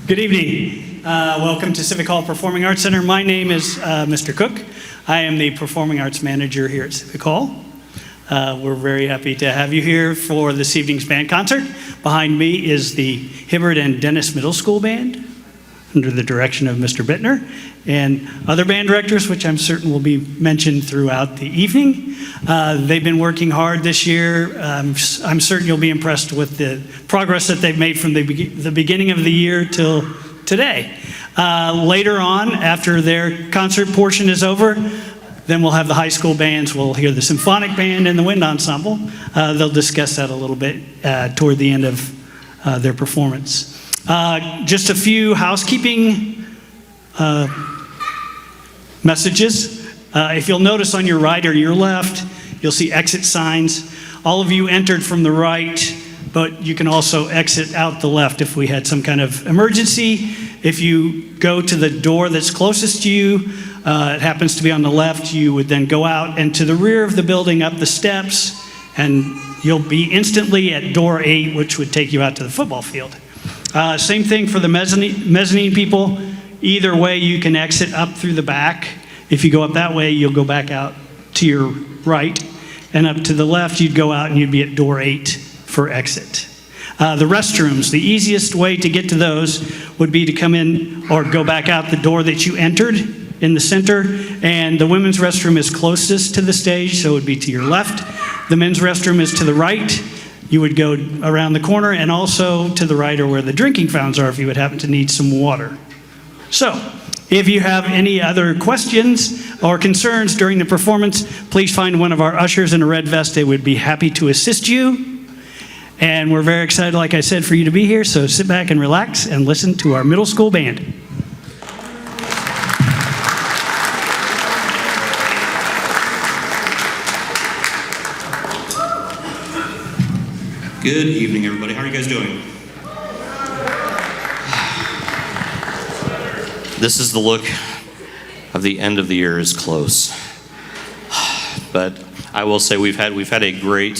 Good evening. Welcome to Civic Hall Performing Arts Center. My name is Mr. Cook. I am the Performing Arts Manager here at Civic Hall. We're very happy to have you here for this evening's band concert. Behind me is the Hibbard and Dennis Middle School Band, under the direction of Mr. Bittner, and other band directors, which I'm certain will be mentioned throughout the evening. They've been working hard this year. I'm certain you'll be impressed with the progress that they've made from the beginning of the year till today. Later on, after their concert portion is over, then we'll have the high school bands. We'll hear the symphonic band and the wind ensemble. They'll discuss that a little bit toward the end of their performance. Just a few housekeeping messages. If you'll notice on your right or your left, you'll see exit signs. All of you entered from the right, but you can also exit out the left if we had some kind of emergency. If you go to the door that's closest to you, it happens to be on the left, you would then go out and to the rear of the building up the steps, and you'll be instantly at door 8, which would take you out to the football field. Same thing for the mezzanine people. Either way, you can exit up through the back. If you go up that way, you'll go back out to your right. And up to the left, you'd go out and you'd be at door 8 for exit. The restrooms, the easiest way to get to those would be to come in or go back out the door that you entered in the center. And the women's restroom is closest to the stage, so it would be to your left. The men's restroom is to the right. You would go around the corner, and also to the right are where the drinking fountains are if you would happen to need some water. So, if you have any other questions or concerns during the performance, please find one of our ushers in a red vest. They would be happy to assist you. And we're very excited, like I said, for you to be here, so sit back and relax and listen to our middle school band. Good evening, everybody. How are you guys doing? This is the look of the end of the year is close. But I will say we've had a great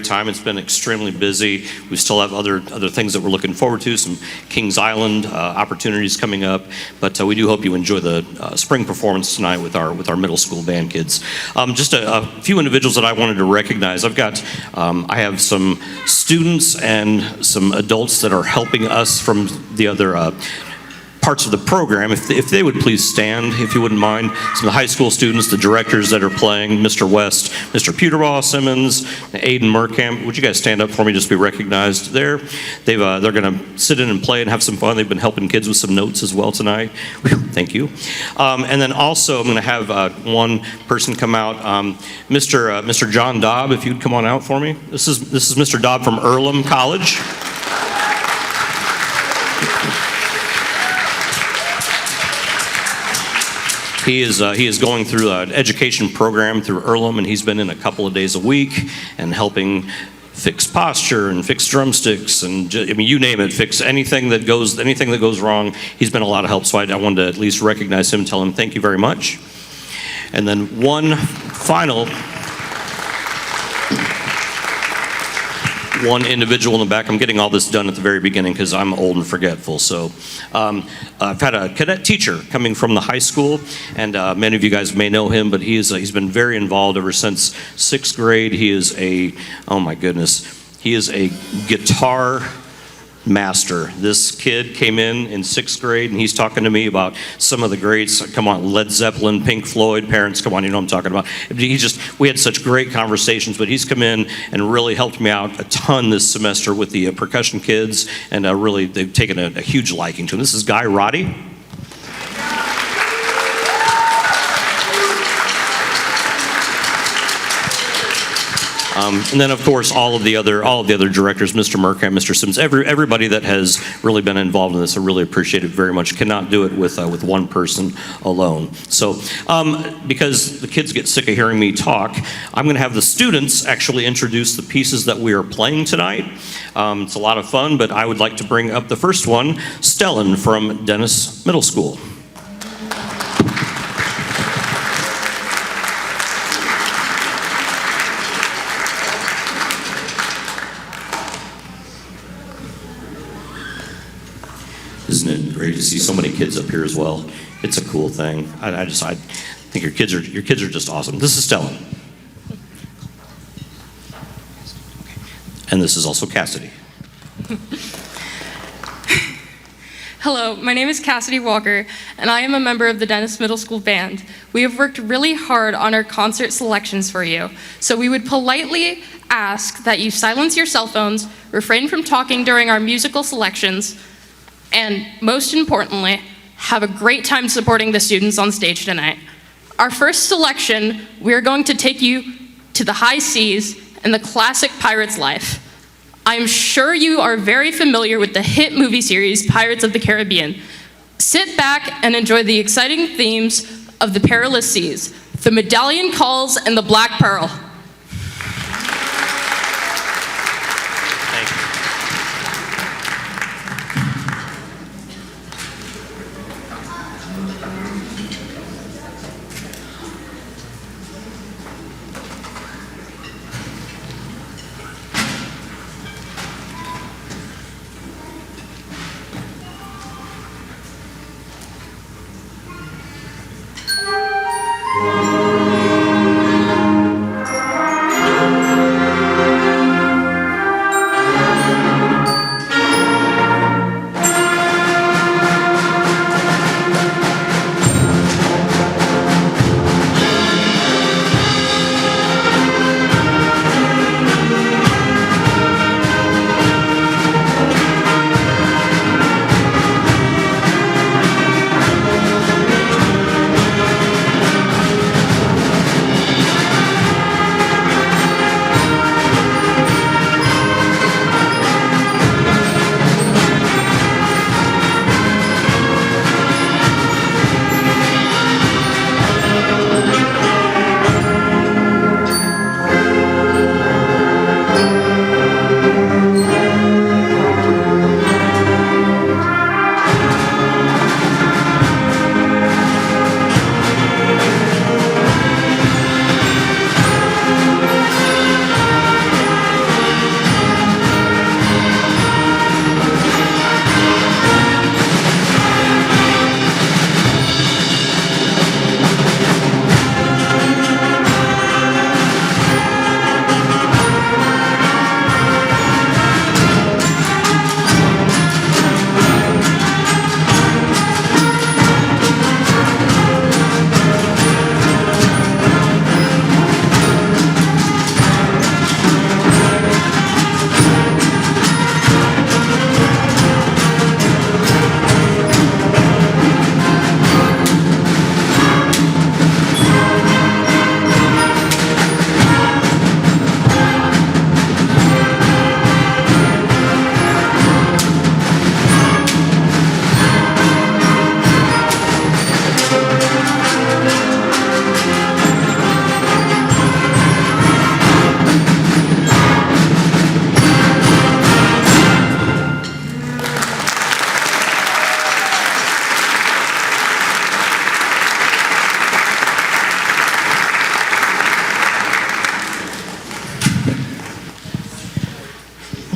time. It's been extremely busy. We still have other things that we're looking forward to. Some Kings Island opportunities coming up. But we do hope you enjoy the spring performance tonight with our middle school band kids. Just a few individuals that I wanted to recognize. I have some students and some adults that are helping us from the other parts of the program. If they would please stand, if you wouldn't mind. Some of the high school students, the directors that are playing, Mr. West, Mr. Peterbaugh, Simmons, Aiden Merkamp. Would you guys stand up for me just to be recognized there? They're going to sit in and play and have some fun. They've been helping kids with some notes as well tonight. Thank you. And then also I'm going to have one person come out, Mr. John Dobb, if you'd come on out for me. This is Mr. Dobb from Earlham College. He is going through an education program through Earlham, and he's been in a couple of days a week and helping fix posture and fix drumsticks and you name it, fix anything that goes wrong. He's been a lot of help, so I wanted to at least recognize him, tell him thank you very much. And then one individual in the back. I'm getting all this done at the very beginning because I'm old and forgetful. So I've had a cadet teacher coming from the high school, and many of you guys may know him, but he's been very involved ever since 6th grade. He is a guitar master. This kid came in 6th grade, and he's talking to me about some of the greats. Come on, Led Zeppelin, Pink Floyd, parents, come on, you know what I'm talking about. We had such great conversations, but he's come in and really helped me out a ton this semester with the percussion kids, and really they've taken a huge liking to him. This is Guy Roddy. And then, of course, all of the other directors, Mr. Merkamp, Mr. Sims, everybody that has really been involved in this, I really appreciate it very much. Cannot do it with one person alone. So, because the kids get sick of hearing me talk, I'm going to have the students actually introduce the pieces that we are playing tonight. It's a lot of fun, but I would like to bring up the first one, Stellan from Dennis Middle School. Isn't it great to see so many kids up here as well? It's a cool thing. I think your kids are just awesome. This is Stellan. And this is also Cassidy. Hello, my name is Cassidy Walker, and I am a member of the Dennis Middle School Band. We have worked really hard on our concert selections for you, so we would politely ask that you silence your cell phones, refrain from talking during our musical selections, and most importantly, have a great time supporting the students on stage tonight. Our first selection, we're going to take you to the high seas and the classic Pirate's Life. I'm sure you are very familiar with the hit movie series Pirates of the Caribbean. Sit back and enjoy the exciting themes of the perilous seas, the Medallion Calls and the Black Pearl. Thank you.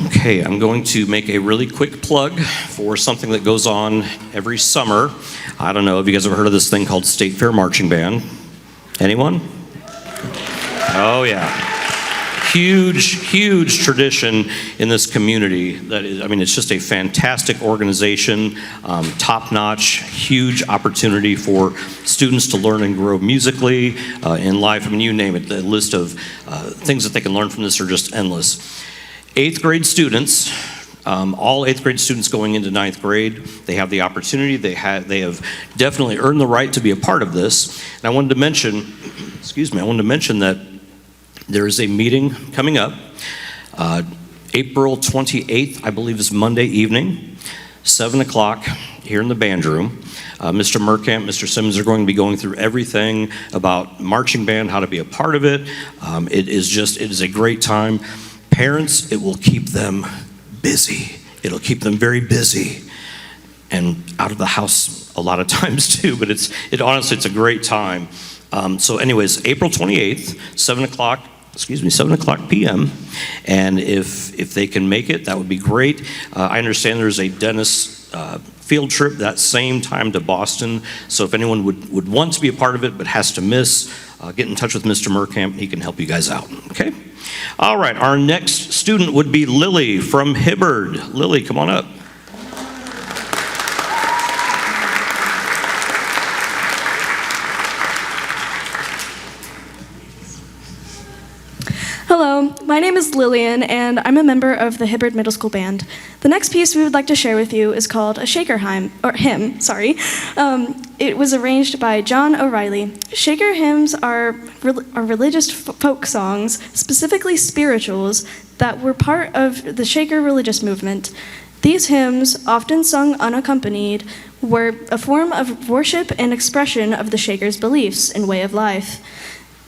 Okay, I'm going to make a really quick plug for something that goes on every summer. I don't know, have you guys ever heard of this thing called State Fair Marching Band? Anyone? Oh yeah. Huge tradition in this community. That is, I mean, it's just a fantastic organization, top-notch, huge opportunity for students to learn and grow musically, in life. I mean, you name it, the list of things that they can learn from this are just endless. 8th grade students, all 8th grade students going into 9th grade, they have the opportunity, they have definitely earned the right to be a part of this. And I wanted to mention, that there is a meeting coming up, April 28th, I believe is Monday evening, 7 o'clock here in the band room. Mr. Merkamp, Mr. Simmons are going to be going through everything about marching band, how to be a part of it. It is a great time. Parents, it will keep them busy. It'll keep them very busy and out of the house a lot of times too, but honestly, it's a great time. So anyways, April 28th, 7 o'clock 7 o'clock p.m. And if they can make it, that would be great. I understand there's a Dennis field trip that same time to Boston. So if anyone would want to be a part of it but has to miss, get in touch with Mr. Merkamp. He can help you guys out, okay? All right, our next student would be Lily from Hibbard. Lily, come on up. Hello, my name is Lillian, and I'm a member of the Hibbard Middle School Band. The next piece we would like to share with you is called a Shaker hymn. It was arranged by John O'Reilly. Shaker hymns are religious folk songs, specifically spirituals, that were part of the Shaker religious movement. These hymns, often sung unaccompanied, were a form of worship and expression of the Shakers' beliefs and way of life.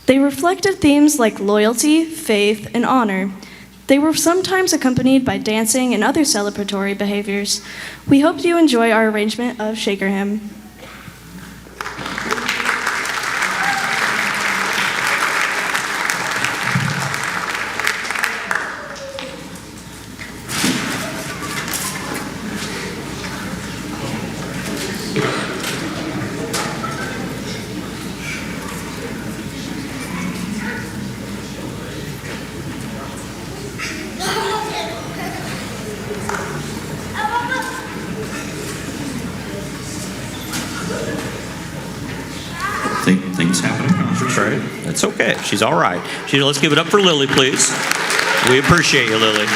They reflected themes like loyalty, faith, and honor. They were sometimes accompanied by dancing and other celebratory behaviors. We hope you enjoy our arrangement of Shaker Hymn. Things happen at concerts, right? That's okay. She's all right. Let's give it up for Lily, please. We appreciate you, Lily.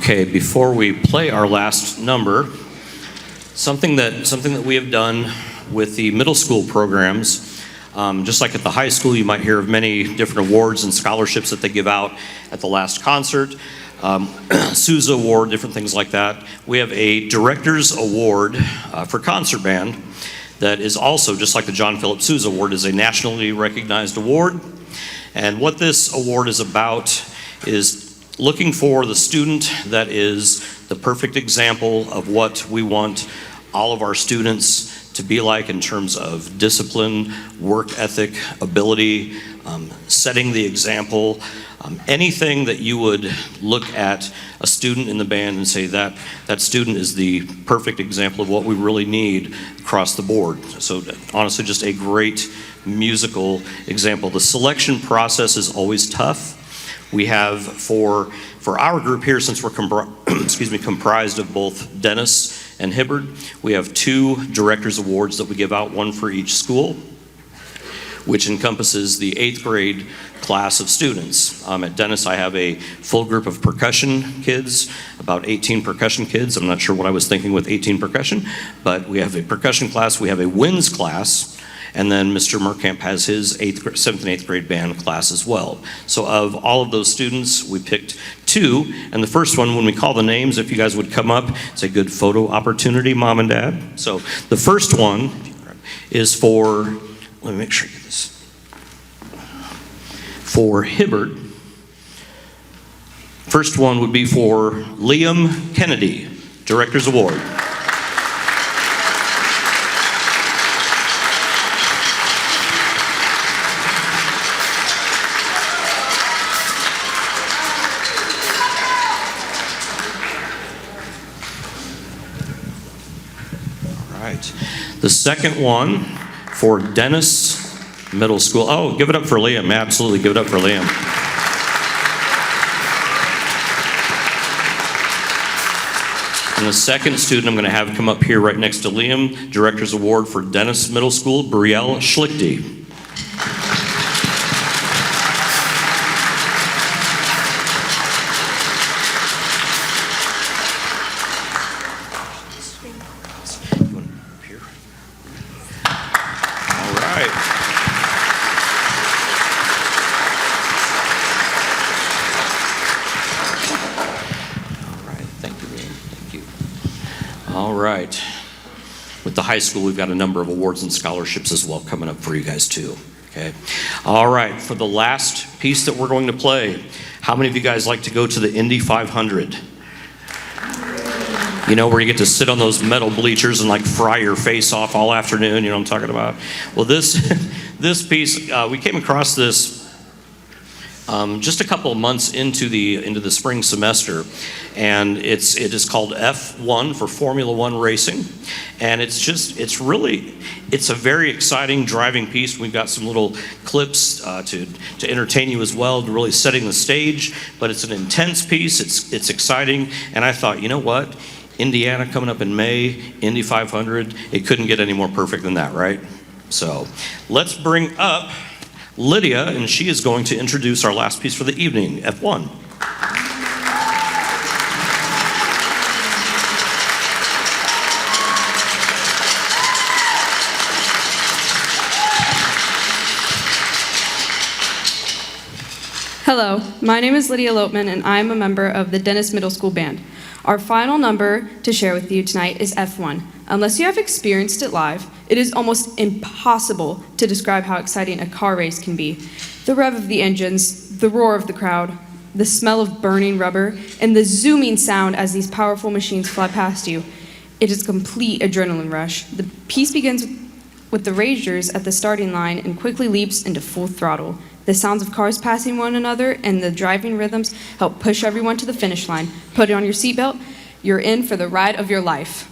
Okay, before we play our last number, something that we have done with the middle school programs, just like at the high school, you might hear of many different awards and scholarships that they give out at the last concert, Sousa Award, different things like that. We have a Director's Award for concert band that is also, just like the John Philip Sousa Award, is a nationally recognized award. And what this award is about is looking for the student that is the perfect example of what we want all of our students to be like in terms of discipline, work ethic, ability, setting the example. Anything that you would look at a student in the band and say that student is the perfect example of what we really need across the board. So honestly, just a great musical example. The selection process is always tough. We have for our group here, since we're comprised of both Dennis and Hibbard, we have 2 Directors Awards that we give out, one for each school, which encompasses the 8th grade class of students. At Dennis, I have a full group of percussion kids, about 18 percussion kids. I'm not sure what I was thinking with 18 percussion, but we have a percussion class, we have a winds class, and then Mr. Merkamp has his 7th and 8th grade band class as well. So of all of those students, we picked 2, and the first one, when we call the names, if you guys would come up, it's a good photo opportunity, Mom and Dad. So the first one is for, let me make sure I get this, for Hibbard. First one would be for Liam Kennedy, Director's Award. The second one for Dennis Middle School. Oh, give it up for Liam. Absolutely, give it up for Liam. And the second student I'm going to have come up here right next to Liam, Director's Award for Dennis Middle School, Brielle Schlichty. With the high school, we've got a number of awards and scholarships as well coming up for you guys too. Okay. All right, for the last piece that we're going to play, how many of you guys like to go to the Indy 500? You know, where you get to sit on those metal bleachers and like fry your face off all afternoon, you know what I'm talking about? Well, this piece, we came across this just a couple of months into the spring semester, and it is called F1 for Formula One racing, and it's a very exciting driving piece. We've got some little clips to entertain you as well, to really setting the stage, but it's an intense piece. It's exciting, and I thought, you know what? Indiana coming up in May, Indy 500. It couldn't get any more perfect than that, right? So let's bring up Lydia, and she is going to introduce our last piece for the evening, F1. Hello, my name is Lydia Lopman, and I am a member of the Dennis Middle School Band. Our final number to share with you tonight is F1. Unless you have experienced it live, it is almost impossible to describe how exciting a car race can be. The rev of the engines, the roar of the crowd, the smell of burning rubber, and the zooming sound as these powerful machines fly past you. It is a complete adrenaline rush. The piece begins with the ragers at the starting line and quickly leaps into full throttle. The sounds of cars passing one another and the driving rhythms help push everyone to the finish line. Put on your seatbelt. You're in for the ride of your life.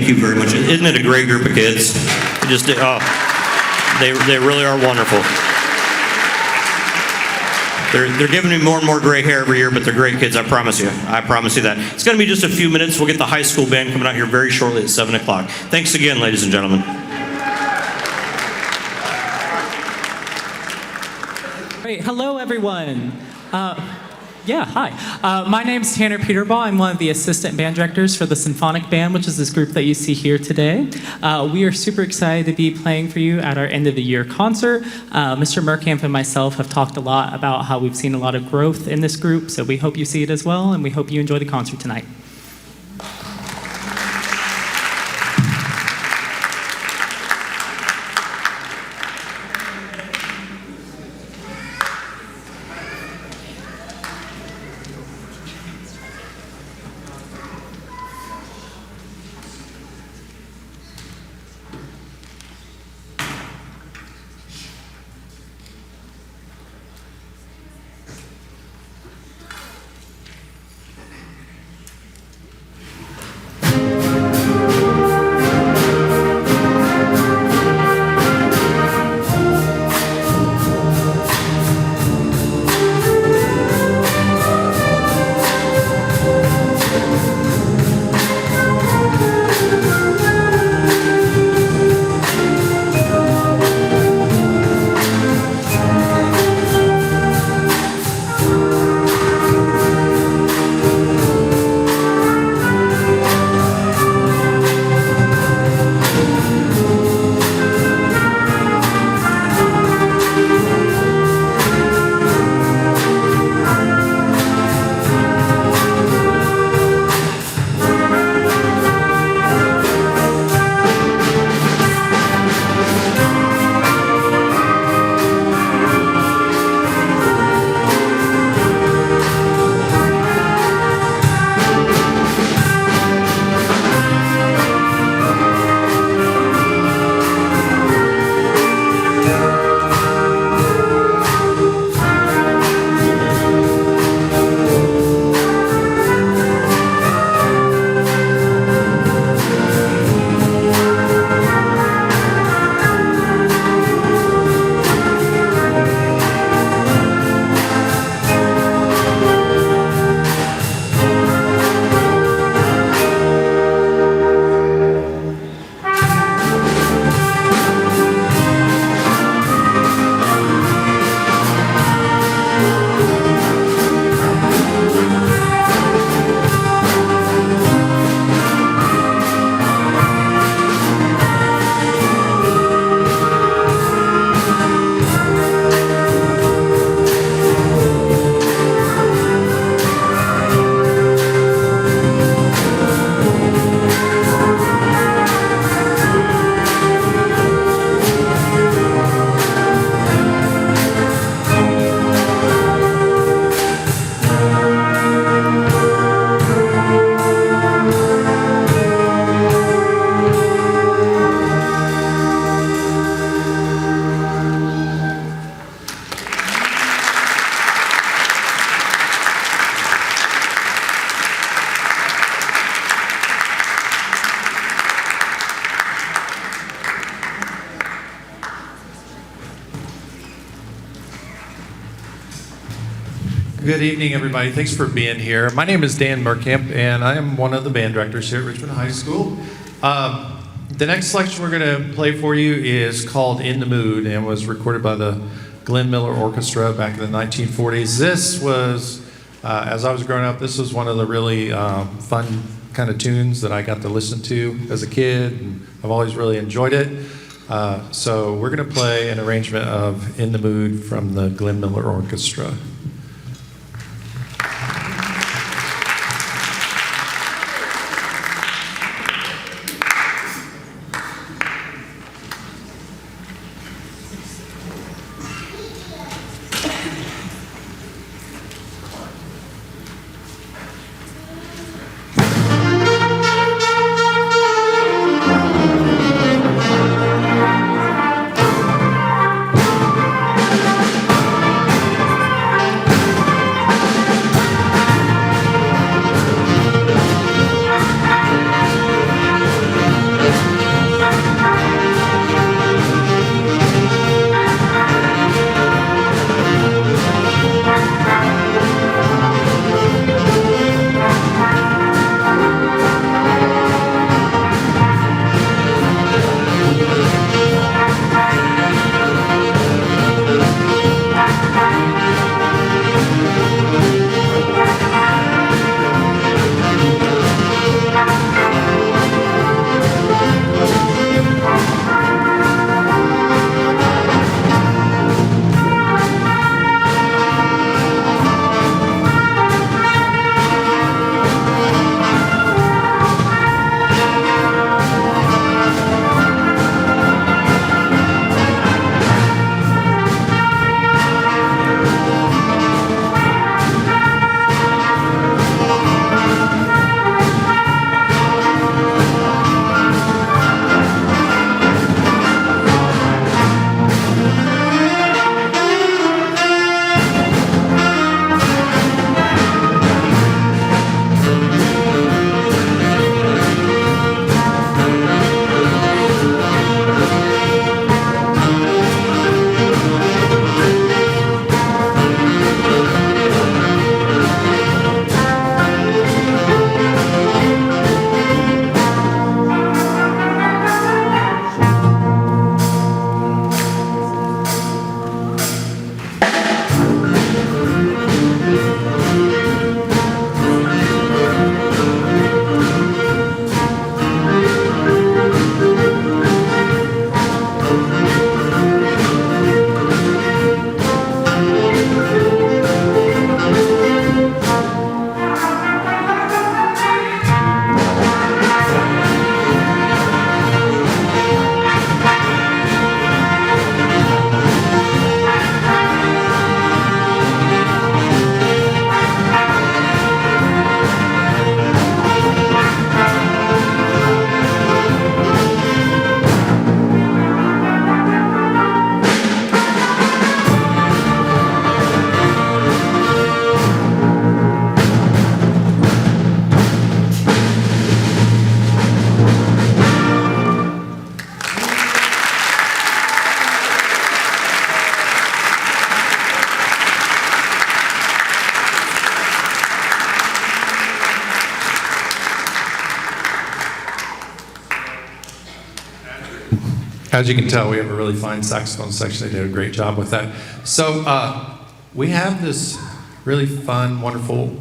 Thank you very much. Isn't it a great group of kids? They really are wonderful. They're giving me more and more gray hair every year, but they're great kids, I promise you. I promise you that. It's going to be just a few minutes. We'll get the high school band coming out here very shortly at 7 o'clock. Thanks again, ladies and gentlemen. Great. Hello, everyone. Hi. My name's Tanner Peterball. I'm one of the assistant band directors for the Symphonic Band, which is this group that you see here today. We are super excited to be playing for you at our end of the year concert. Mr. Merkamp and myself have talked a lot about how we've seen a lot of growth in this group, so we hope you see it as well, and we hope you enjoy the concert tonight. Good evening, everybody. Thanks for being here. My name is Dan Merkamp, and I am one of the band directors here at Richmond High School. The next selection we're going to play for you is called In the Mood and was recorded by the Glenn Miller Orchestra back in the 1940s. This was, as I was growing up, this was one of the really fun kind of tunes that I got to listen to as a kid, and I've always really enjoyed it. So we're going to play an arrangement of In the Mood from the Glenn Miller Orchestra. As you can tell, we have a really fine saxophone section. They did a great job with that. So we have this really fun, wonderful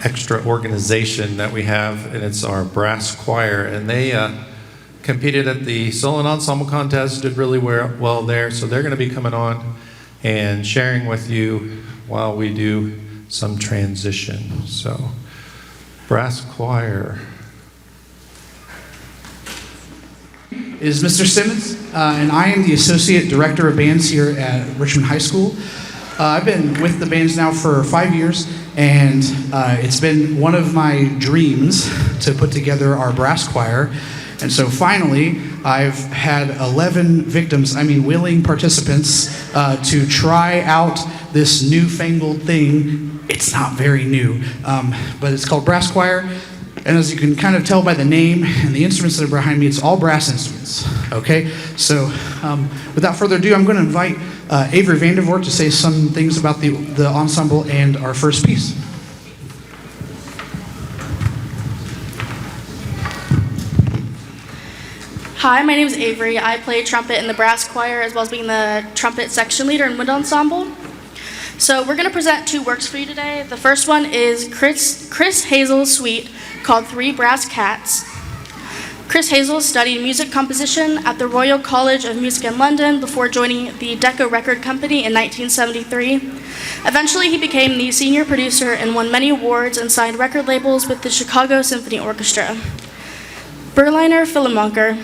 extra organization that we have, and it's our brass choir. And they competed at the solo and ensemble contest, did really well there. So they're going to be coming on and sharing with you while we do some transition. So, brass choir. Is Mr. Simmons, and I am the Associate Director of Bands here at Richmond High School. I've been with the bands now for 5 years, and it's been one of my dreams to put together our brass choir. And so finally, I've had 11 willing participants to try out this newfangled thing. It's not very new, but it's called brass choir. And as you can kind of tell by the name and the instruments that are behind me, it's all brass instruments, okay? So without further ado, I'm going to invite Avery Vandervoort to say some things about the ensemble and our first piece. Hi, my name is Avery. I play trumpet in the brass choir as well as being the trumpet section leader in wind ensemble. So we're going to present 2 works for you today. The first one is Chris Hazel's suite called Three Brass Cats. Chris Hazel studied music composition at the Royal College of Music in London before joining the Decca Record Company in 1973. Eventually, he became the senior producer and won many awards and signed record labels with the Chicago Symphony Orchestra, Berliner Philharmoniker,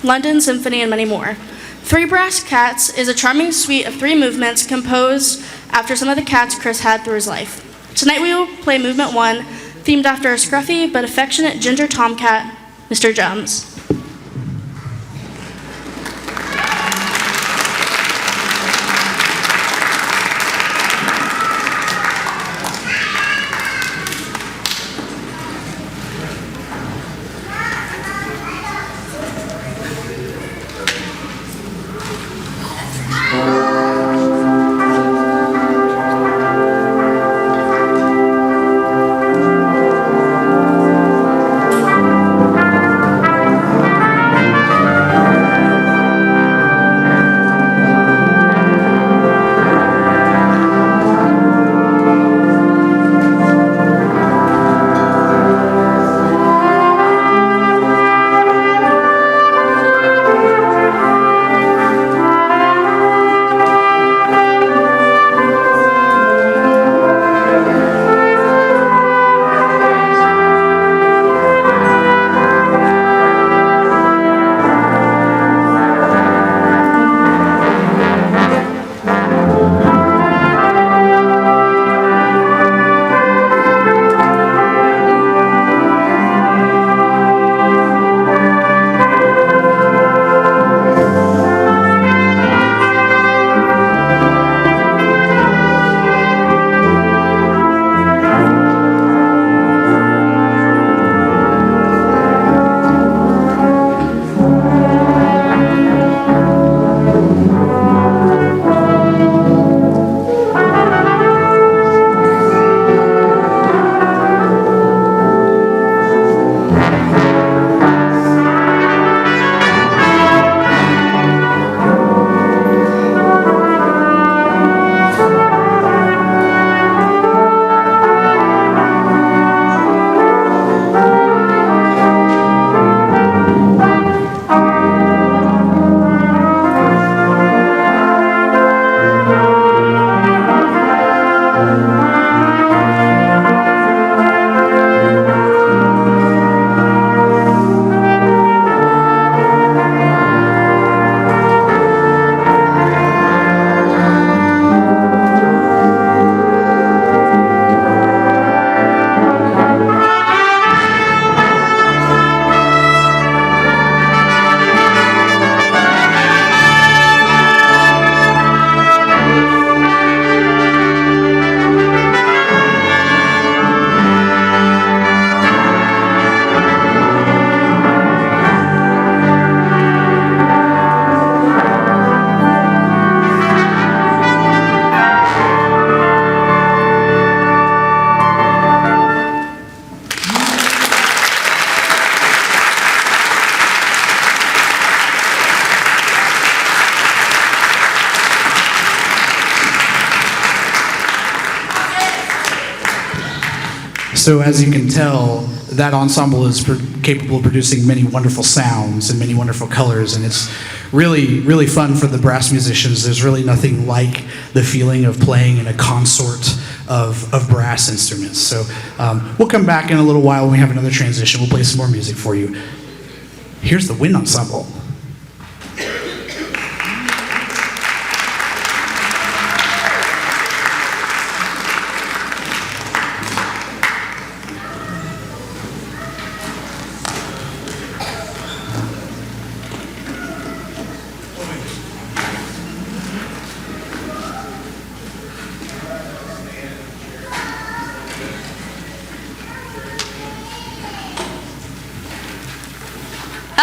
London Symphony, and many more. Three Brass Cats is a charming suite of 3 movements composed after some of the cats Chris had through his life. Tonight we will play movement 1, themed after a scruffy but affectionate ginger tomcat, Mr. Jums. So as you can tell, that ensemble is capable of producing many wonderful sounds and many wonderful colors, and it's really, really fun for the brass musicians. There's really nothing like the feeling of playing in a consort of brass instruments. So we'll come back in a little while when we have another transition. We'll play some more music for you. Here's the wind ensemble.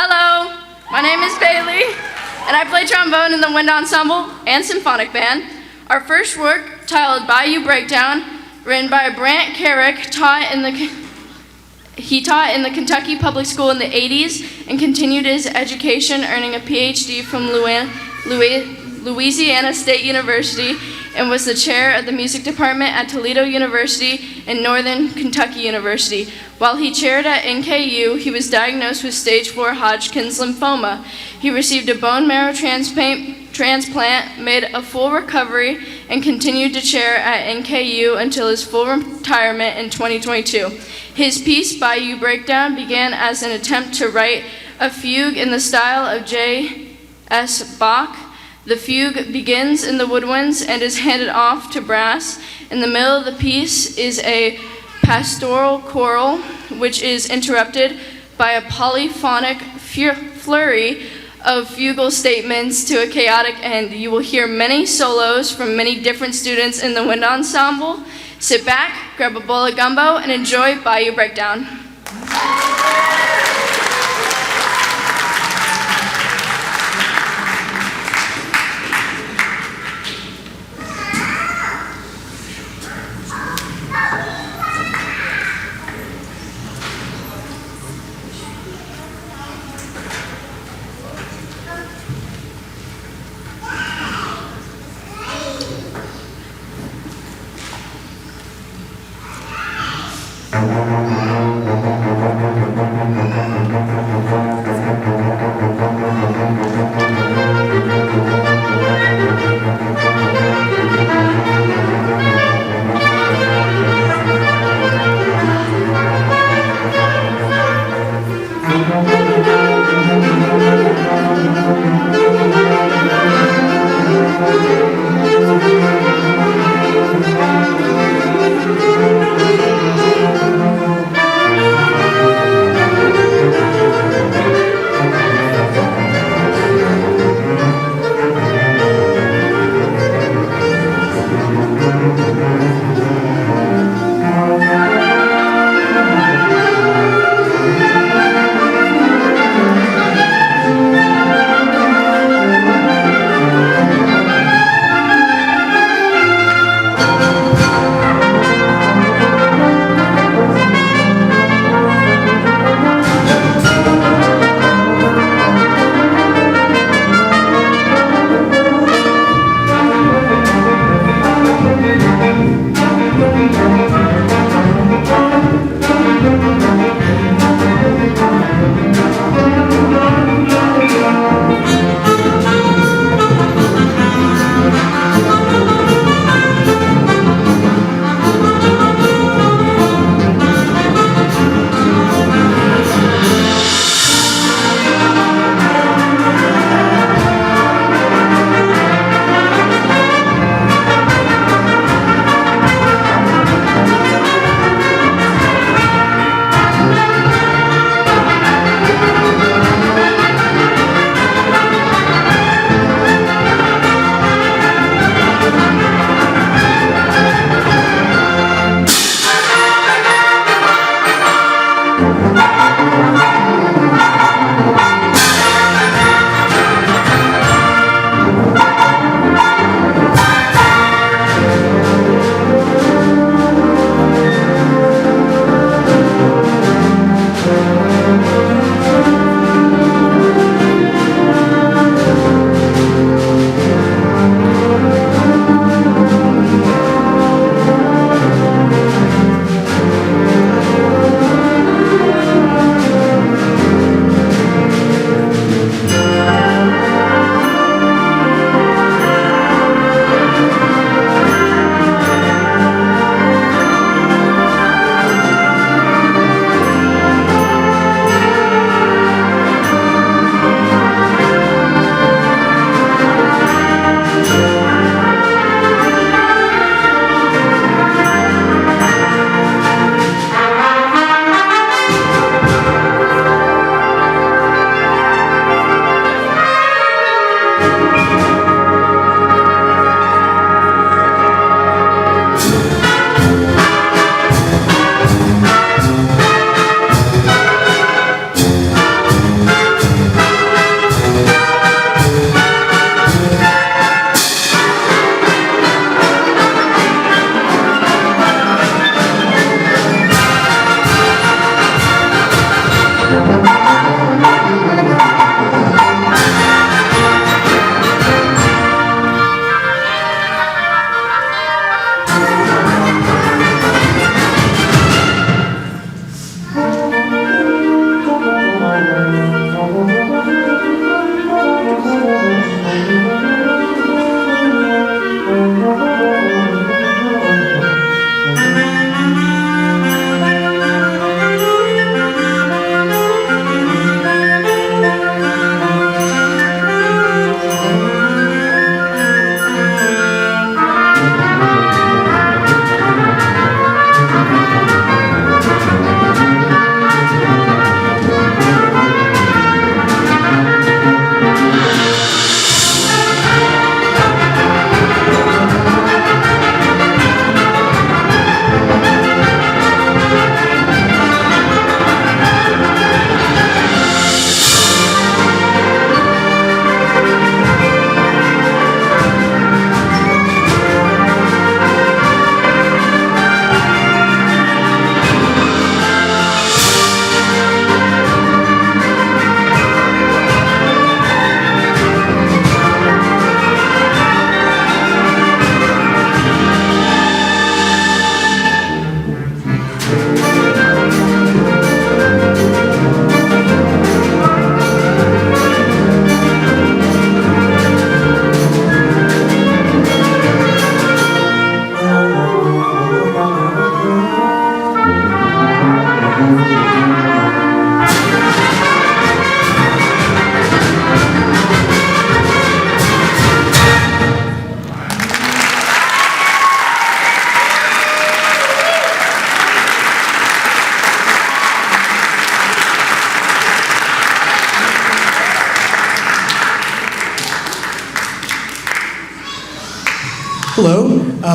Hello, my name is Bailey, and I play trombone in the wind ensemble and symphonic band. Our first work, titled Bayou Breakdown, written by Brant Carrick, he taught in the Kentucky Public School in the 80s and continued his education, earning a PhD from Louisiana State University, and was the chair of the music department at Toledo University and Northern Kentucky University. While he chaired at NKU, he was diagnosed with stage 4 Hodgkin's lymphoma. He received a bone marrow transplant, made a full recovery, and continued to chair at NKU until his full retirement in 2022. His piece, Bayou Breakdown, began as an attempt to write a fugue in the style of J.S. Bach. The fugue begins in the woodwinds and is handed off to brass. In the middle of the piece is a pastoral choral, which is interrupted by a polyphonic flurry of fugal statements to a chaotic end. You will hear many solos from many different students in the wind ensemble. Sit back, grab a bowl of gumbo, and enjoy Bayou Breakdown. Thank you.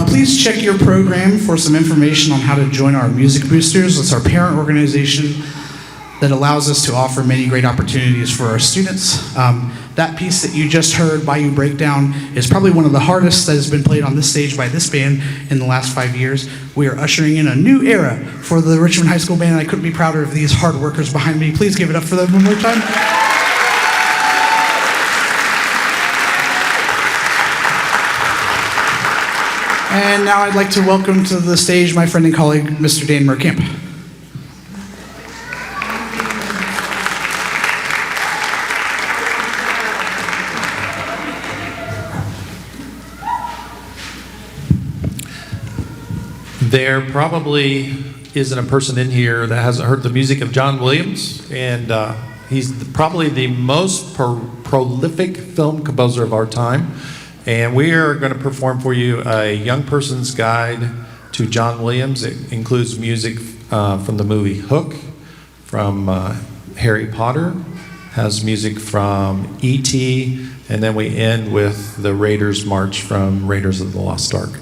Please check your program for some information on how to join our Music Boosters. It's our parent organization that allows us to offer many great opportunities for our students. That piece that you just heard, Bayou Breakdown, is probably one of the hardest that has been played on this stage by this band in the last 5 years. We are ushering in a new era for the Richmond High School Band, and I couldn't be prouder of these hard workers behind me. Please give it up for them one more time. And now I'd like to welcome to the stage my friend and colleague, Mr. Dan Merkamp. There probably isn't a person in here that hasn't heard the music of John Williams, and he's probably the most prolific film composer of our time. And we are going to perform for you a young person's guide to John Williams. It includes music from the movie Hook, from Harry Potter, has music from E.T., and then we end with the Raiders March from Raiders of the Lost Ark.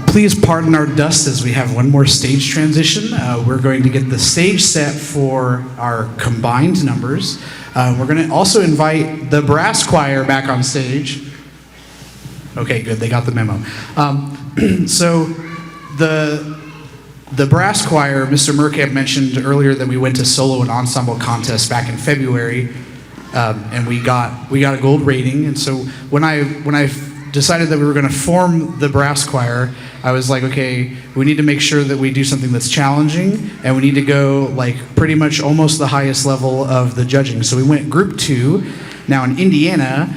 Please pardon our dust as we have one more stage transition. We're going to get the stage set for our combined numbers. We're going to also invite the brass choir back on stage. Okay, good. They got the memo. So the brass choir, Mr. Merkamp mentioned earlier that we went to solo and ensemble contest back in February, and we got a gold rating. And so when I decided that we were going to form the brass choir, I was like, okay, we need to make sure that we do something that's challenging, and we need to go like pretty much almost the highest level of the judging. So we went group 2. Now in Indiana,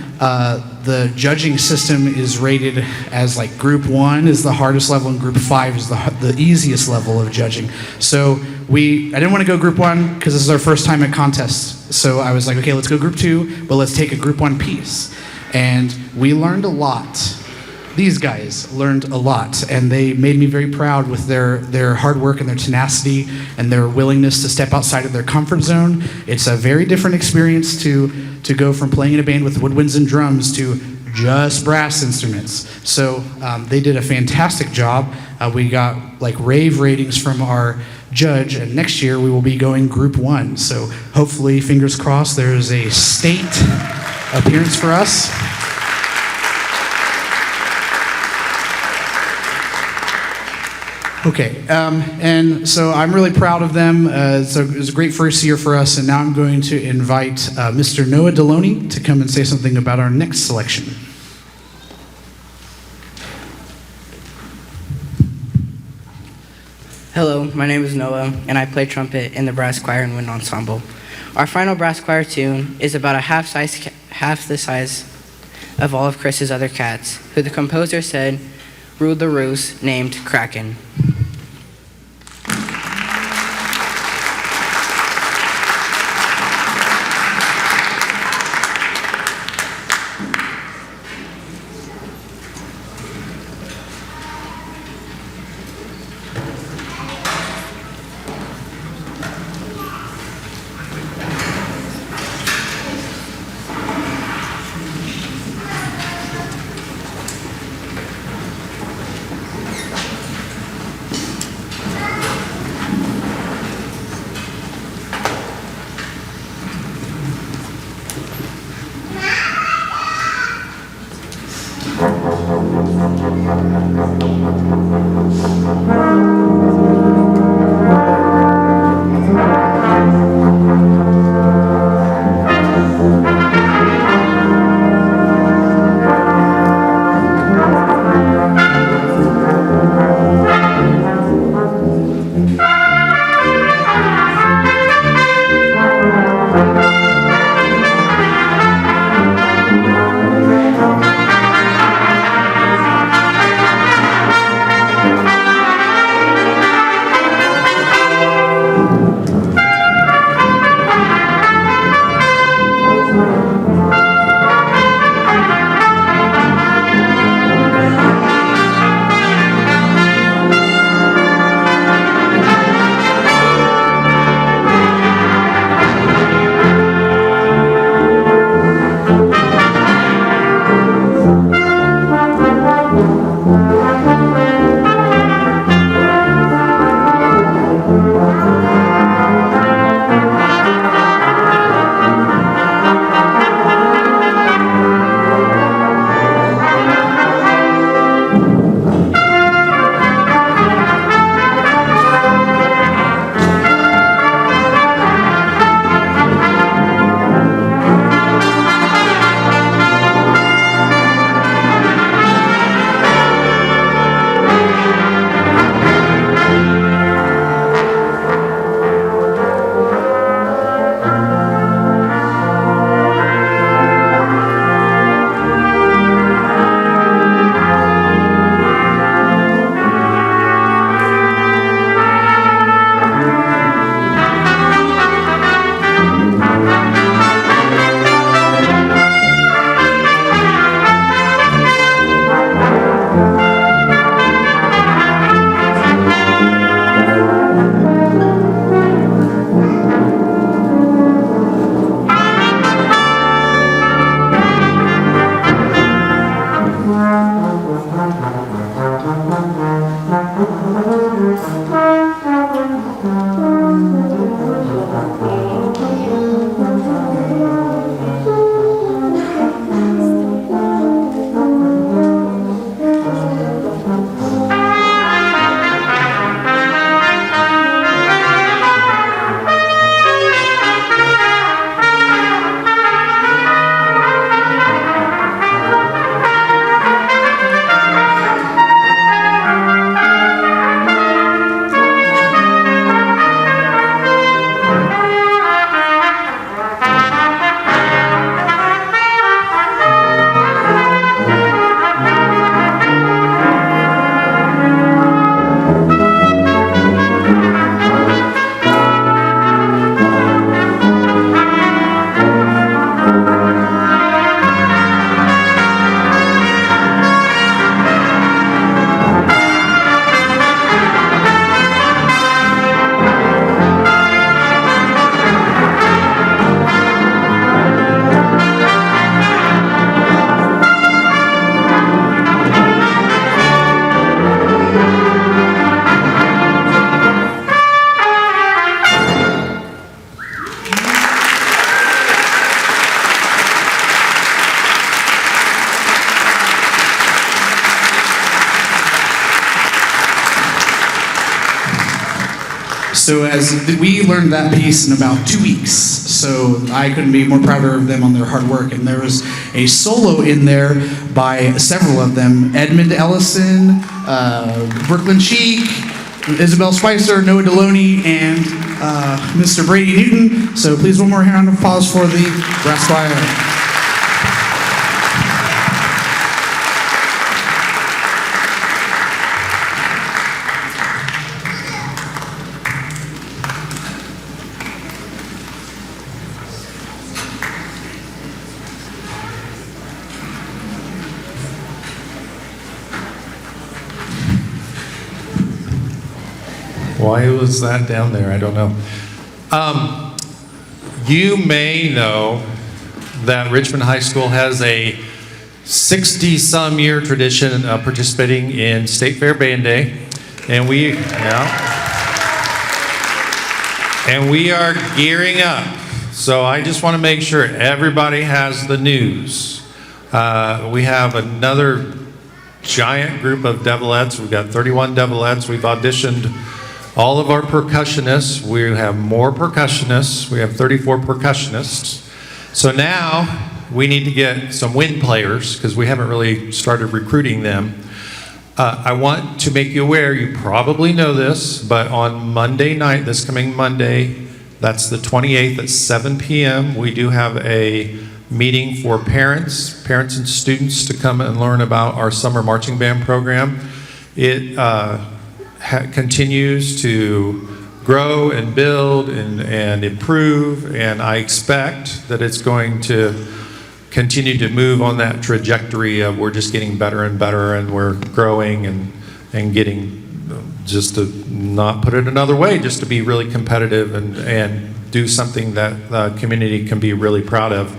the judging system is rated as like group 1 is the hardest level and group 5 is the easiest level of judging. So I didn't want to go group 1 because this is our first time at contests. So I was like, okay, let's go group 2, but let's take a group 1 piece. And we learned a lot. These guys learned a lot, and they made me very proud with their hard work and their tenacity and their willingness to step outside of their comfort zone. It's a very different experience to go from playing in a band with woodwinds and drums to just brass instruments. So they did a fantastic job. We got like rave ratings from our judge, and next year we will be going group 1. So hopefully, fingers crossed, there's a state appearance for us. Okay, and so I'm really proud of them. It was a great first year for us, and now I'm going to invite Mr. Noah Deloney to come and say something about our next selection. Hello, my name is Noah, and I play trumpet in the brass choir and wind ensemble. Our final brass choir tune is about half the size of all of Chris's other cats, who the composer said ruled the roost, named Kraken. So as we learned that piece in about 2 weeks, so I couldn't be more prouder of them on their hard work. And there was a solo in there by several of them: Edmund Ellison, Brooklyn Cheek, Isabel Spicer, Noah Deloney, and Mr. Brady Newton. So please, one more round of applause for the brass choir. Why was that down there? I don't know. You may know that Richmond High School has a 60-some year tradition of participating in State Fair Band Day, and we are gearing up. So I just want to make sure everybody has the news. We have another giant group of Devilettes. We've got 31 Devilettes. We've auditioned all of our percussionists. We have more percussionists. We have 34 percussionists. So now we need to get some wind players because we haven't really started recruiting them. I want to make you aware, you probably know this, but on Monday night, this coming Monday, that's the 28th at 7 p.m., we do have a meeting for parents and students to come and learn about our summer marching band program. It continues to grow and build and improve, and I expect that it's going to continue to move on that trajectory of we're just getting better and better, and we're growing and getting, just to not put it another way, just to be really competitive and do something that the community can be really proud of.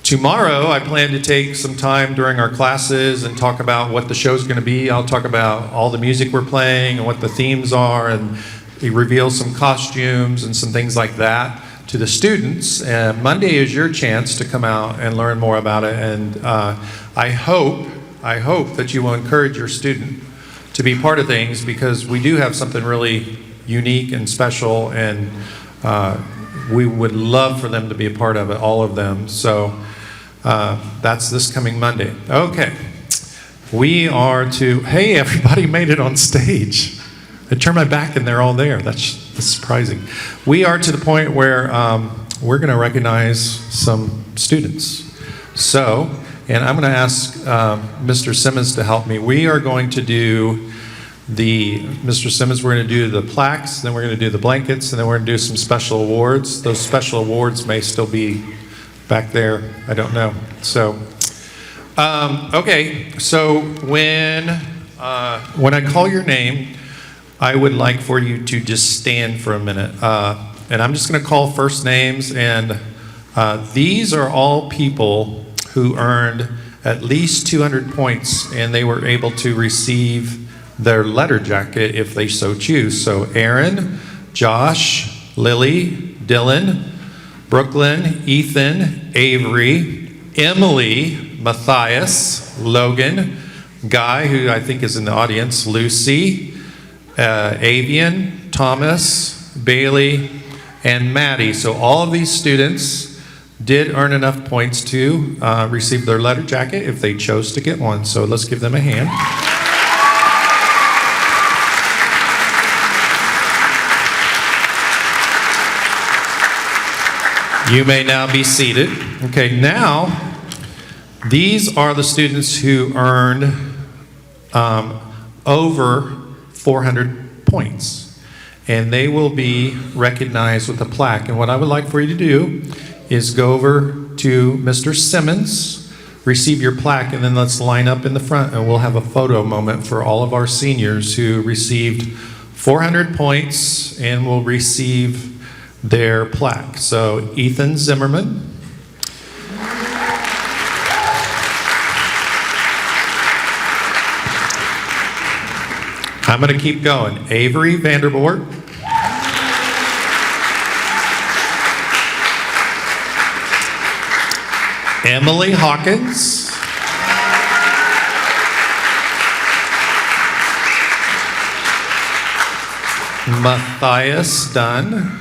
Tomorrow, I plan to take some time during our classes and talk about what the show's going to be. I'll talk about all the music we're playing and what the themes are, and reveal some costumes and some things like that to the students. And Monday is your chance to come out and learn more about it. And I hope that you will encourage your student to be part of things, because we do have something really unique and special, and we would love for them to be a part of it, all of them. So that's this coming Monday. Okay. We are to, hey, everybody made it on stage. I turned my back and they're all there. That's surprising. We are to the point where we're going to recognize some students. So, and I'm going to ask Mr. Simmons to help me. We are going to do Mr. Simmons, we're going to do the plaques, then we're going to do the blankets, and then we're going to do some special awards. Those special awards may still be back there. I don't know. So, okay. So when I call your name, I would like for you to just stand for a minute. And I'm just going to call first names, and these are all people who earned at least 200 points, and they were able to receive their letter jacket if they so choose. So Aaron, Josh, Lily, Dylan, Brooklyn, Ethan, Avery, Emily, Matthias, Logan, Guy, who I think is in the audience, Lucy, Avian, Thomas, Bailey, and Maddie. So all of these students did earn enough points to receive their letter jacket if they chose to get one. So let's give them a hand. You may now be seated. Okay, now, these are the students who earned over 400 points, and they will be recognized with a plaque. And what I would like for you to do is go over to Mr. Simmons, receive your plaque, and then let's line up in the front, and we'll have a photo moment for all of our seniors who received 400 points and will receive their plaque. So Ethan Zimmerman. I'm going to keep going. Avery Vanderboort. Emily Hawkins. Matthias Dunn.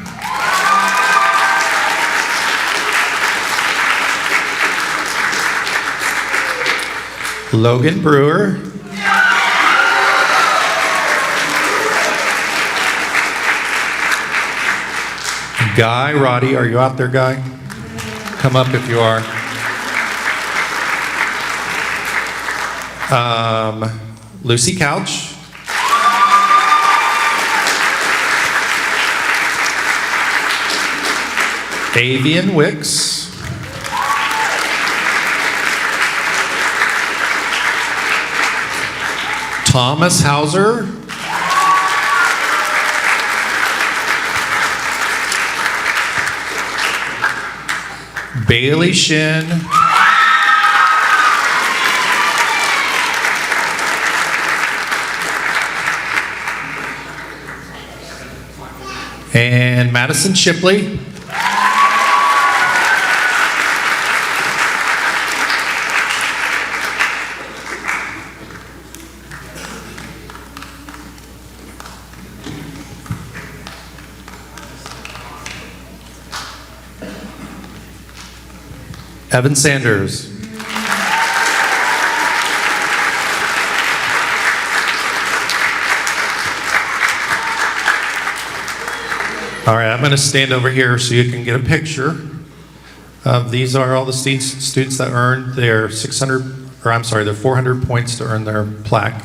Logan Brewer. Guy Roddy, are you out there, Guy? Come up if you are. Lucy Couch. Avian Wicks. Thomas Hauser. Bailey Shin. And Madison Shipley. Evan Sanders. All right, I'm going to stand over here so you can get a picture. These are all the students that earned their 400 points to earn their plaque.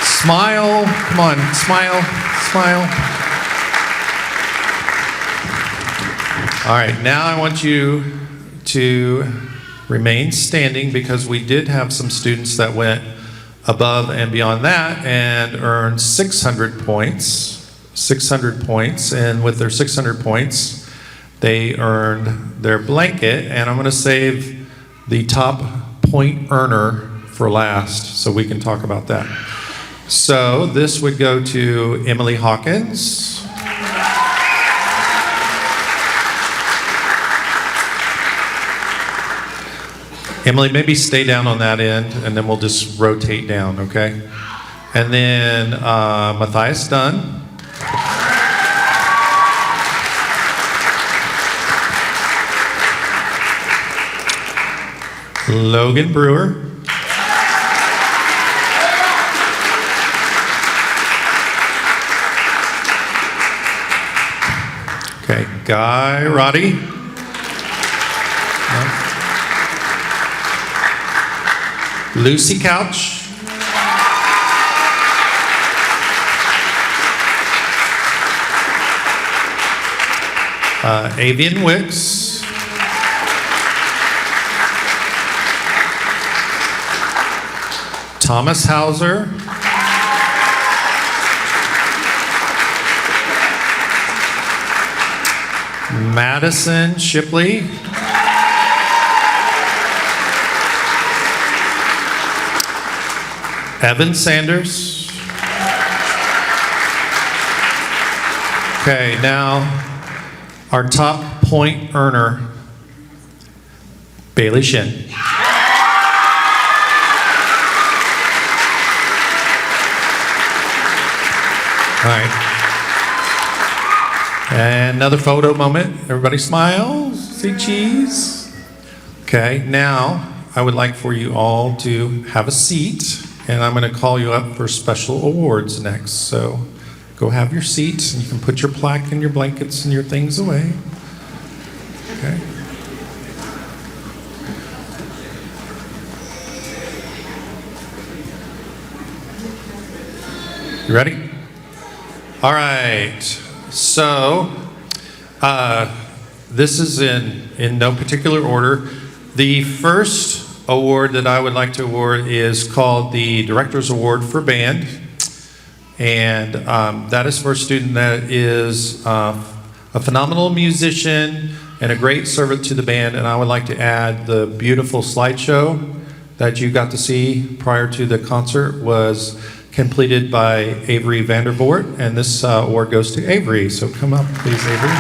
Smile, come on, smile, smile. All right, now I want you to remain standing because we did have some students that went above and beyond that and earned 600 points. 600 points, and with their 600 points, they earned their blanket, and I'm going to save the top point earner for last so we can talk about that. So this would go to Emily Hawkins. Emily, maybe stay down on that end, and then we'll just rotate down, okay? And then Matthias Dunn. Logan Brewer. Okay, Guy Roddy. Lucy Couch. Avian Wicks. Thomas Hauser. Madison Shipley. Evan Sanders. Okay, now our top point earner, Bailey Shin. All right. And another photo moment. Everybody smile. Say cheese. Okay, now I would like for you all to have a seat, and I'm going to call you up for special awards next. So go have your seats, and you can put your plaque and your blankets and your things away. Okay. You ready? All right, so this is in no particular order. The first award that I would like to award is called the Director's Award for Band. And that is for a student that is a phenomenal musician and a great servant to the band. And I would like to add the beautiful slideshow that you got to see prior to the concert was completed by Avery Vandervoort, and this award goes to Avery. So come up, please, Avery.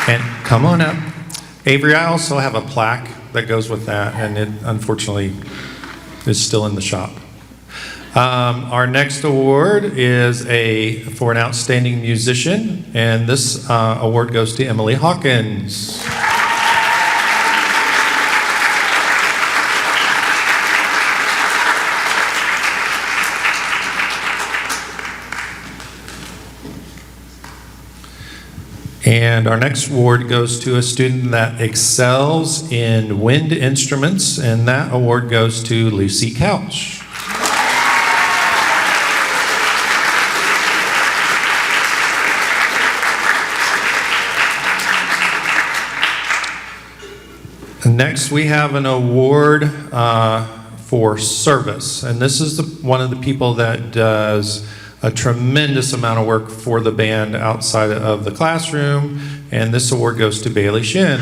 And come on up. Avery, I also have a plaque that goes with that, and it unfortunately is still in the shop. Our next award is for an outstanding musician, and this award goes to Emily Hawkins. And our next award goes to a student that excels in wind instruments, and that award goes to Lucy Couch. Next, we have an award for service, and this is one of the people that does a tremendous amount of work for the band outside of the classroom, and this award goes to Bailey Shin.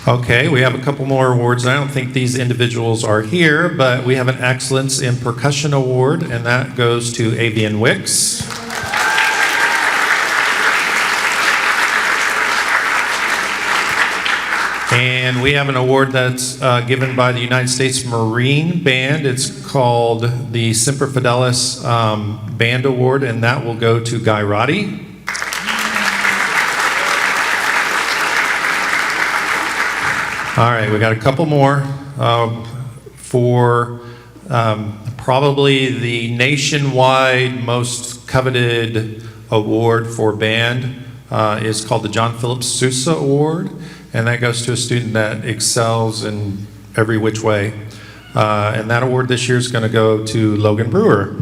Okay, we have a couple more awards. I don't think these individuals are here, but we have an Excellence in Percussion Award, and that goes to Avian Wicks. And we have an award that's given by the United States Marine Band. It's called the Semper Fidelis Band Award, and that will go to Guy Roddy. All right, we got a couple more for probably the nationwide most coveted award for band is called the John Philip Sousa Award, and that goes to a student that excels in every which way. And that award this year is going to go to Logan Brewer.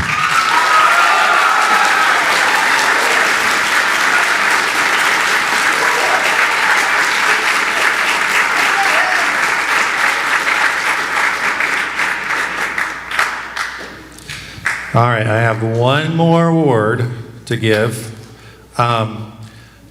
All right, I have one more award to give.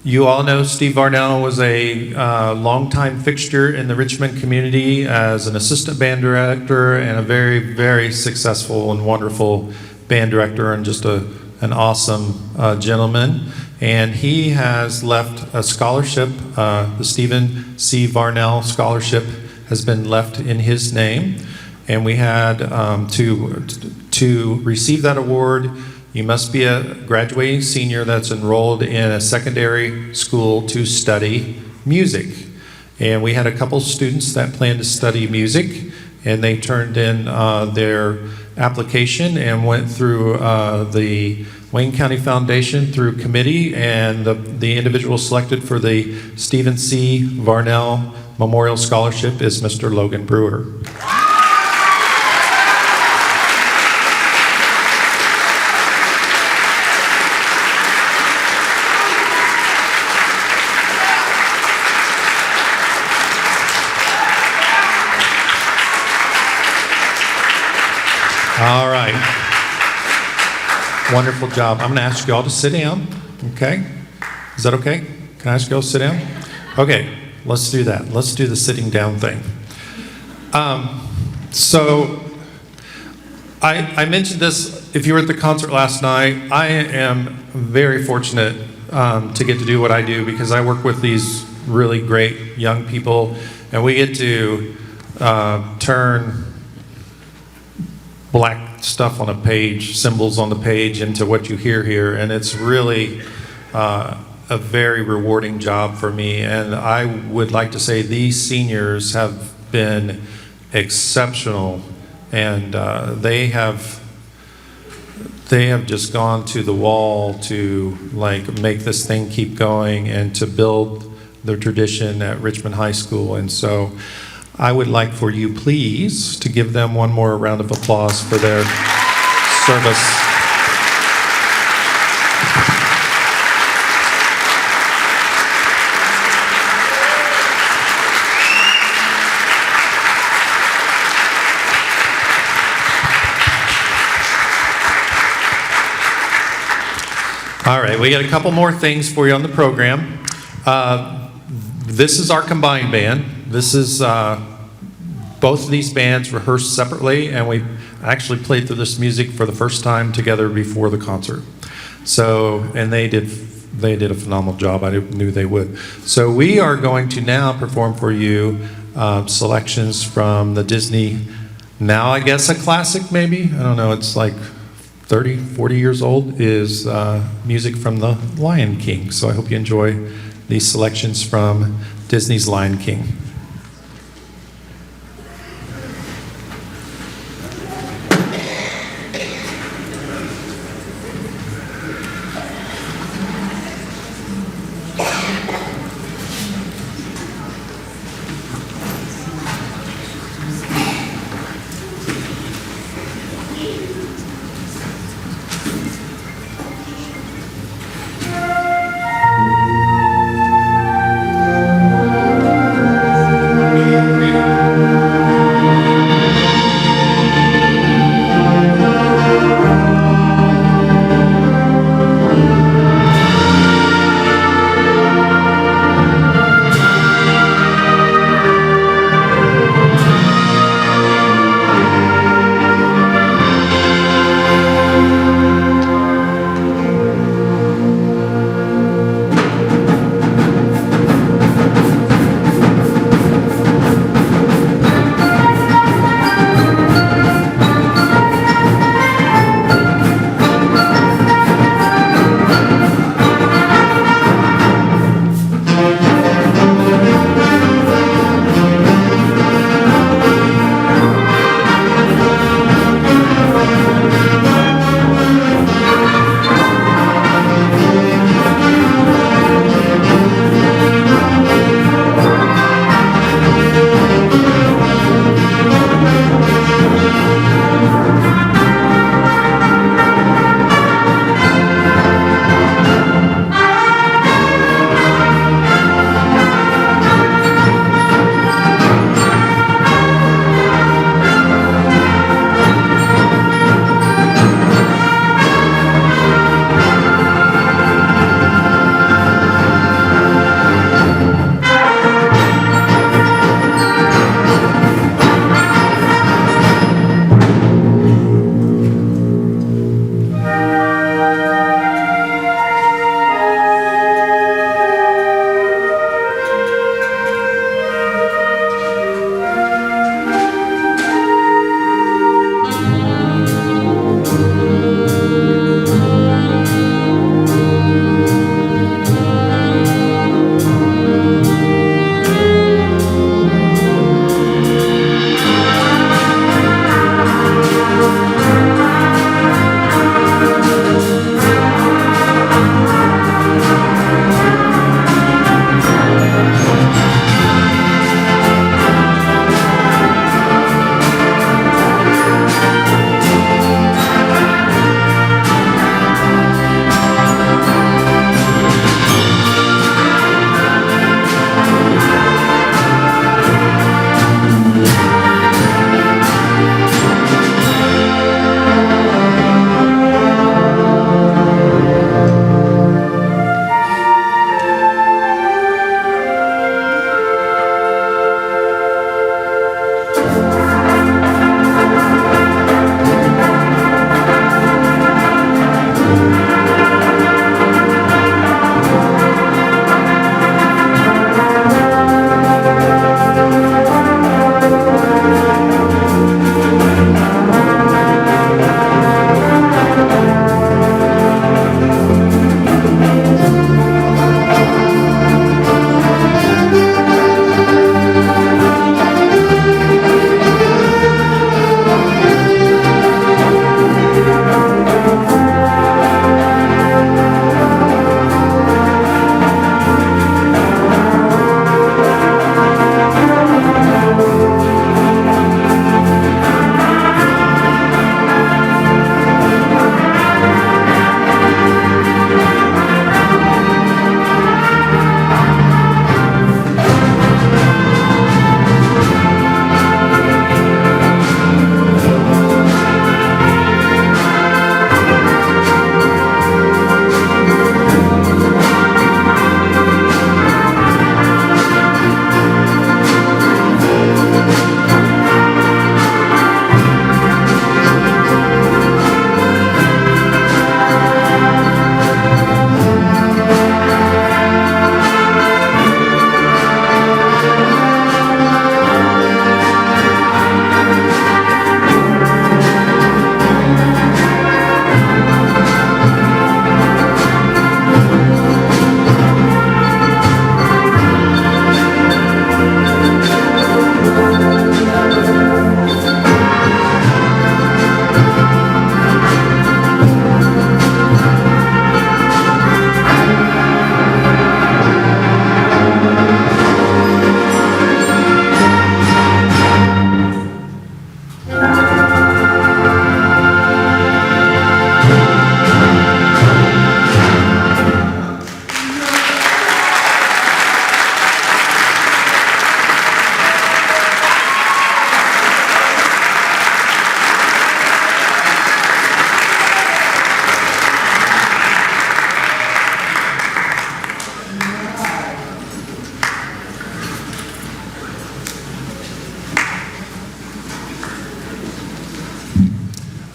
You all know Steve Varnell was a longtime fixture in the Richmond community as an assistant band director and a very, very successful and wonderful band director and just an awesome gentleman. And he has left a scholarship, the Stephen C. Varnell Scholarship has been left in his name. And we had to receive that award, you must be a graduating senior that's enrolled in a secondary school to study music. And we had a couple students that planned to study music, and they turned in their application and went through the Wayne County Foundation through committee, and the individual selected for the Stephen C. Varnell Memorial Scholarship is Mr. Logan Brewer. All right. Wonderful job. I'm going to ask you all to sit down. Okay? Is that okay? Can I ask you all to sit down? Okay, let's do that. Let's do the sitting down thing. So I mentioned this, if you were at the concert last night, I am very fortunate to get to do what I do because I work with these really great young people, and we get to turn black stuff on a page, symbols on the page, into what you hear here, and it's really a very rewarding job for me. And I would like to say these seniors have been exceptional, and they have just gone to the wall to make this thing keep going and to build their tradition at Richmond High School. And so I would like for you, please, to give them one more round of applause for their service. All right, we got a couple more things for you on the program. This is our combined band. This is Both of these bands rehearsed separately, and we actually played through this music for the first time together before the concert. So, and they did a phenomenal job. I knew they would. So we are going to now perform for you selections from the Disney, now I guess a classic maybe, I don't know, it's like 30, 40 years old, is music from the Lion King. So I hope you enjoy these selections from Disney's Lion King.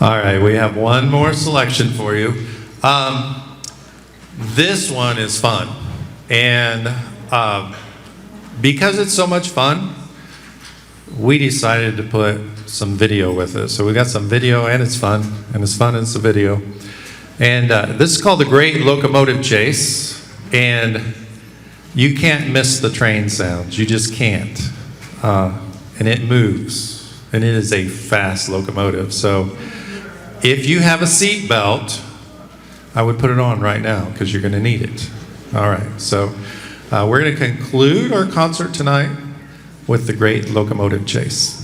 All right, we have one more selection for you. This one is fun. And because it's so much fun, we decided to put some video with it. So we got some video, and it's fun, and it's fun, and it's a video. And this is called The Great Locomotive Chase. And you can't miss the train sounds. You just can't. And it moves. And it is a fast locomotive. So if you have a seat belt, I would put it on right now because you're going to need it. All right. So we're going to conclude our concert tonight with The Great Locomotive Chase.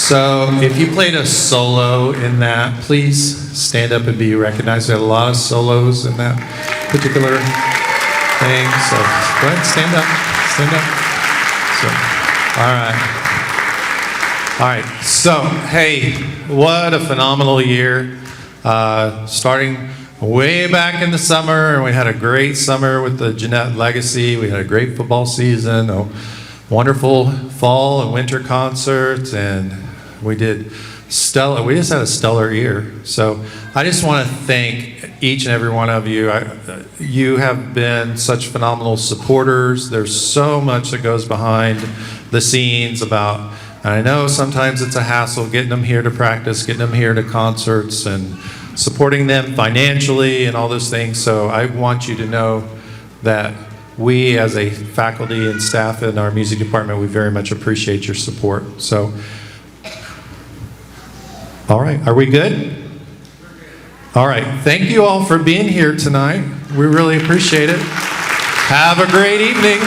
So if you played a solo in that, please stand up and be recognized. We had a lot of solos in that particular thing. So go ahead, stand up. Stand up. So, all right. So, hey, what a phenomenal year. Starting way back in the summer, and we had a great summer with the Jeanette Legacy. We had a great football season, a wonderful fall and winter concerts, and we did stellar. We just had a stellar year. So I just want to thank each and every one of you. You have been such phenomenal supporters. There's so much that goes behind the scenes about, and I know sometimes it's a hassle getting them here to practice, getting them here to concerts, and supporting them financially and all those things. So I want you to know that we as a faculty and staff in our music department, we very much appreciate your support. So, all right, are we good? All right, thank you all for being here tonight. We really appreciate it. Have a great evening.